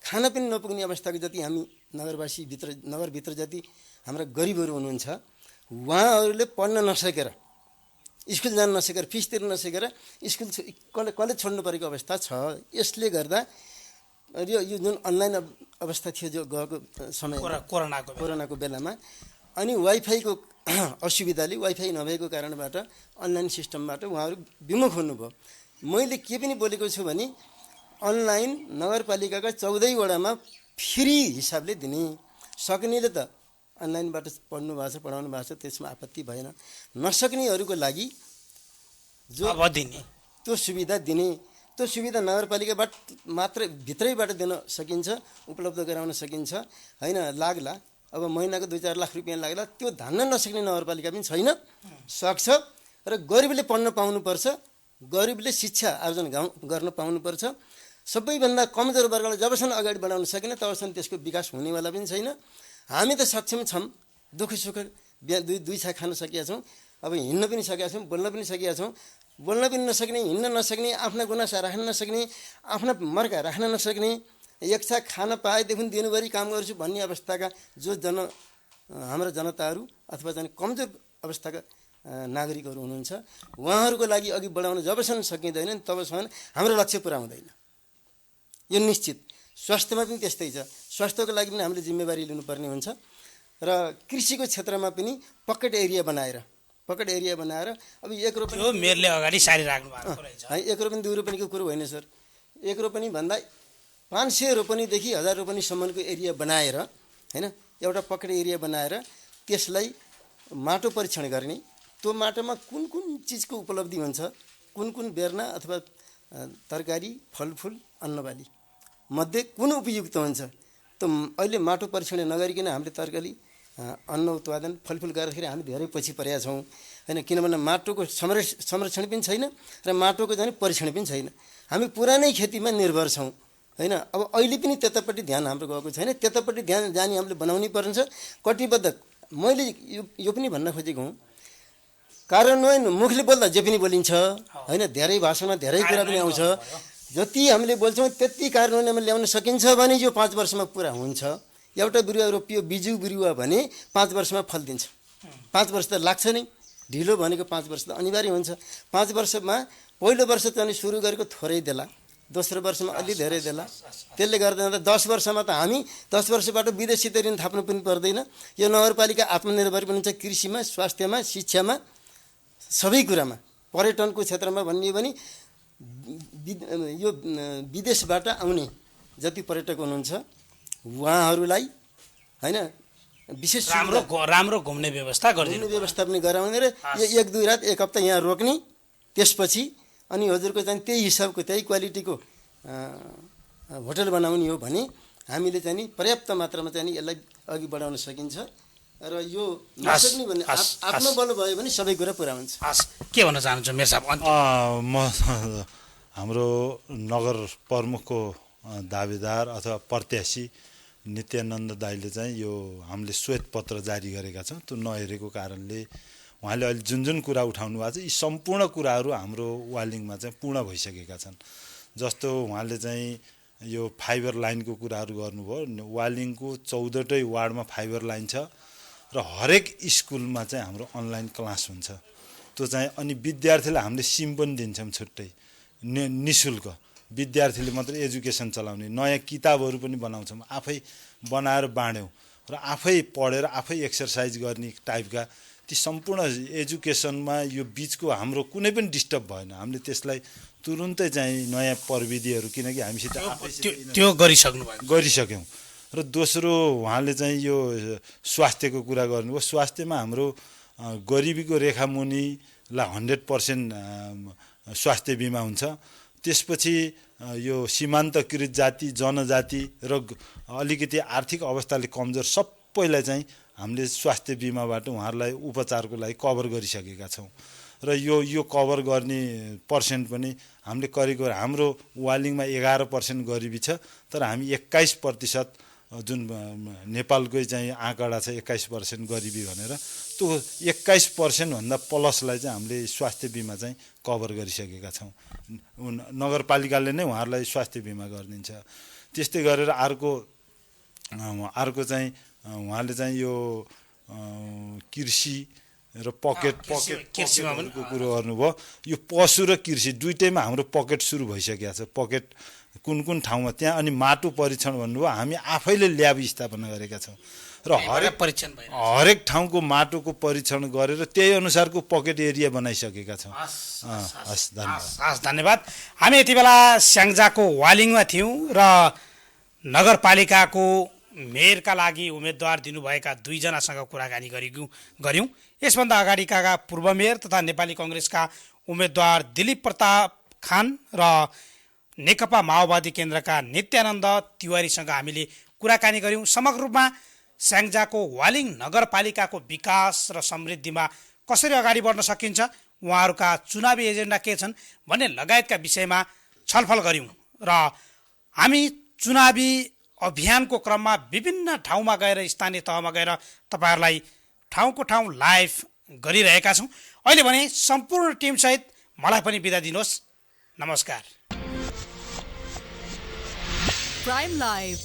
खान पनि नपुग्ने अवस्थाको जति हामी नगरभित्र जति हाम्रा गरिबहरू हुनुहुन्छ, उहाँहरूले पढ्न नसकेर, स्कुल जान नसकेर, फिस तिर्न नसकेर स्कुल कलेज छोड्नु परेको अवस्था छ। यसले गर्दा यो जुन अनलाइन अवस्था थियो जो गएको समय कोरोनाको बेलामा, अनि वाइफाईको असुविधाले वाइफाई नभएको कारणबाट अनलाइन सिस्टमबाट उहाँहरू विमुख हुनुभयो। मैले के पनि बोलेको छु भने अनलाइन नगरपालिकाका 14 वडामा फ्री हिसाबले दिने, सक्नेले त अनलाइनबाट पढ्नु भएको छ, पढाउनु भएको छ, त्यसमा आपत्ति भएन। नसक्नेहरूको लागि जो दिने त्यो सुविधा दिने, त्यो सुविधा नगरपालिकाबाट मात्र भित्रैबाट दिन सकिन्छ, उपलब्ध गराउन सकिन्छ। होइन लाग्ला अब महिनाको 2-4 लाख रुपियाँ लाग्ला, त्यो धान्न नसक्ने नगरपालिका पनि छैन, सक्छ। र गरिबले पढ्न पाउनुपर्छ, गरिबले शिक्षा आर्जन गर्न पाउनुपर्छ। सबैभन्दा कमजोर वर्गलाई जबसम्म अगाडि बढाउन सकेन तबसम्म त्यसको विकास हुनेवाला पनि छैन। हामी त सक्षम छौँ, दुःख सुख दुई छाक खान सकेका छौँ, अब हिँड्न पनि सकेका छौँ, बोल्न पनि सकेका छौँ। बोल्न पनि नसक्ने, हिँड्न नसक्ने, आफ्ना गुनासा राख्न नसक्ने, आफ्ना मर्का राख्न नसक्ने, एक छाक खान पाएदेखि दिनभरि काम गर्छु भन्ने अवस्थाका जो हाम्रा जनताहरू अथवा चाहिँ कमजोर अवस्थाका नागरिकहरू हुनुहुन्छ, उहाँहरूको लागि अघि बढाउन जबसम्म सकिँदैन तबसम्म हाम्रो लक्ष्य पुरा हुँदैन, यो निश्चित। स्वास्थ्यमा पनि त्यस्तै छ, स्वास्थ्यको लागि पनि हामीले जिम्मेवारी लिनुपर्ने हुन्छ। र कृषिको क्षेत्रमा पनि पकेट एरिया बनाएर अब 1 रोपनी हो मेरले अगाडि सारिराख्नु भएको रहेछ। 1 रोपनी 2 रोपनीको कुरो होइन सर, 1 रोपनी भन्दा 500 रोपनीदेखि 1000 रोपनीसम्मको एरिया बनाएर, होइन, एउटा पकेट एरिया बनाएर त्यसलाई माटो परीक्षण गर्ने, त्यो माटोमा कुन कुन चिजको उपलब्धि हुन्छ, कुन कुन बेर्ना अथवा तरकारी, फलफुल, अन्नबाली मध्ये कुन उपयुक्त हुन्छ, त अहिले माटो परीक्षण नगरिकन हामीले तरकारी, अन्न उत्पादन, फलफुल गर्दाखेरि हामी धेरै पछि परेका छौँ। होइन, किनभने माटोको संरक्षण पनि छैन र माटोको चाहिँ परीक्षण पनि छैन। हामी पुरानै खेतीमा निर्भर छौँ। होइन, अब अहिले पनि त्यतापट्टि ध्यान हाम्रो गएको छैन, त्यतापट्टि ध्यान जाने हामीले बनाउनै पर्छ, कटिबद्ध। मैले यो पनि भन्न खोजेको हुँ, कार्यान्वयन मुखले बोल्दा जे पनि बोलिन्छ, होइन, धेरै भाषामा धेरै कुरा पनि आउँछ। जति हामीले बोल्छौँ त्यति कार्यान्वयनमा ल्याउन सकिन्छ भने यो 5 वर्षमा पुरा हुन्छ। एउटा बिरुवा रोपियो, बिजु बिरुवा भने 5 वर्षमा फल दिन्छ। 5 वर्ष त लाग्छ नै, ढिलो भनेको 5 वर्ष त अनिवार्य हुन्छ। 5 वर्षमा पहिलो वर्ष चाहिँ सुरु गरेको थोरै देला, दोस्रो वर्षमा अलि धेरै देला, त्यसले गर्दा 10 वर्षमा त हामी 10 वर्षबाट विदेशी ऋण थाप्नु पनि पर्दैन। यो नगरपालिका आत्मनिर्भर पनि हुन्छ, कृषिमा, स्वास्थ्यमा, शिक्षामा, सबै कुरामा। पर्यटनको क्षेत्रमा भन्ने भने यो विदेशबाट आउने जति पर्यटक हुनुहुन्छ उहाँहरूलाई, होइन, विशेष राम्रो घुम्ने व्यवस्था गरिदिनु, व्यवस्था पनि गराउने र 1-2 रात 1 हप्ता यहाँ रोक्ने, त्यसपछि अनि हजुरको चाहिँ त्यही हिसाबको, त्यही क्वालिटीको होटल बनाउने हो भने हामीले चाहिँ नि पर्याप्त मात्रामा चाहिँ नि यसलाई अघि बढाउन सकिन्छ र यो नसक्ने भन्ने आफ्नो बल भयो भने सबै कुरा पुरा हुन्छ। हस्, के भन्न चाहनुहुन्छ मेयर साहब? म हाम्रो नगर प्रमुखको दावेदार अथवा प्रत्याशी नित्यानन्द दाईले चाहिँ यो हामीले श्वेत पत्र जारी गरेका छौँ, त्यो नहेरेको कारणले उहाँले अहिले जुन जुन कुरा उठाउनु भएको छ यी सम्पूर्ण कुराहरू हाम्रो वालिङमा चाहिँ पूर्ण भइसकेका छन्। जस्तो उहाँले चाहिँ यो फाइबर लाइनको कुराहरू गर्नुभयो। वालिङको 14वटै वार्डमा फाइबर लाइन छ र हरेक स्कुलमा चाहिँ हाम्रो अनलाइन क्लास हुन्छ। त्यो चाहिँ अनि विद्यार्थीलाई हामीले सिम पनि दिन्छौँ छुट्टै निःशुल्क। विद्यार्थीले मात्रै एजुकेसन चलाउने नयाँ किताबहरू पनि बनाउँछौँ, आफै बनाएर बाँड्यौँ र आफै पढेर आफै एक्सर्साइज गर्ने टाइपका ती सम्पूर्ण एजुकेसनमा यो बिचको हाम्रो कुनै पनि डिस्टर्ब भएन। हामीले त्यसलाई तुरुन्तै चाहिँ नयाँ प्रविधिहरू किनकि हामीसित त्यो गरिसक्यौँ। र दोस्रो उहाँले चाहिँ यो स्वास्थ्यको कुरा गर्नुभयो। स्वास्थ्यमा हाम्रो गरिबीको रेखामुनिलाई 100% स्वास्थ्य बिमा हुन्छ। त्यसपछि यो सीमान्तकृत जाति जनजाति र अलिकति आर्थिक अवस्थाले कमजोर सबैलाई चाहिँ हामीले स्वास्थ्य बिमाबाट उहाँहरूलाई उपचारको लागि कभर गरिसकेका छौँ र यो कभर गर्ने पर्सेन्ट पनि हामीले करिब हाम्रो वालिङमा 11% गरिबी छ, तर हामी 21% जुन नेपालकै चाहिँ आँकडा छ 21% गरिबी भनेर, त्यो 21% भन्दा प्लसलाई चाहिँ हामीले स्वास्थ्य बिमा चाहिँ कभर गरिसकेका छौँ। नगरपालिकाले नै उहाँहरूलाई स्वास्थ्य बिमा गरिदिन्छ। त्यस्तै गरेर अर्को चाहिँ उहाँले चाहिँ यो कृषि र पकेटको कुरो गर्नुभयो। यो पशु र कृषि दुइटैमा हाम्रो पकेट सुरु भइसकेको छ। पकेट कुन ठाउँमा त्यहाँ अनि माटो परीक्षण भन्नुभयो। हामी आफैले ल्याब स्थापना गरेका छौँ र हरेक ठाउँको माटोको परीक्षण गरेर त्यही अनुसारको पकेट एरिया बनाइसकेका छौँ। हस्, धन्यवाद। हामी यति बेला स्याङ्जाको वालिङमा थियौँ र नगरपालिकाको मेयरका लागि उम्मेदवार दिनुभएका दुईजनासँग कुराकानी गऱ्यौँ। यसभन्दा अगाडिका पूर्व मेयर तथा नेपाली कङ्ग्रेसका उम्मेदवार दिलीप प्रताप खान र नेकपा माओवादी केन्द्रका नित्यानन्द तिवारीसँग हामीले कुराकानी गऱ्यौँ। समग्र रूपमा स्याङ्जाको वालिङ नगरपालिकाको विकास र समृद्धिमा कसरी अगाडि बढ्न सकिन्छ, उहाँहरूका चुनावी एजेन्डा के छन् भन्ने लगायतका विषयमा छलफल गऱ्यौँ र हामी चुनावी अभियानको क्रममा विभिन्न ठाउँमा गएर स्थानीय तहमा गएर तपाईँहरूलाई ठाउँको ठाउँ लाइभ गरिरहेका छौँ। अहिले भने सम्पूर्ण टिमसहित मलाई पनि बिदा दिनुहोस्। नमस्कार। Prime live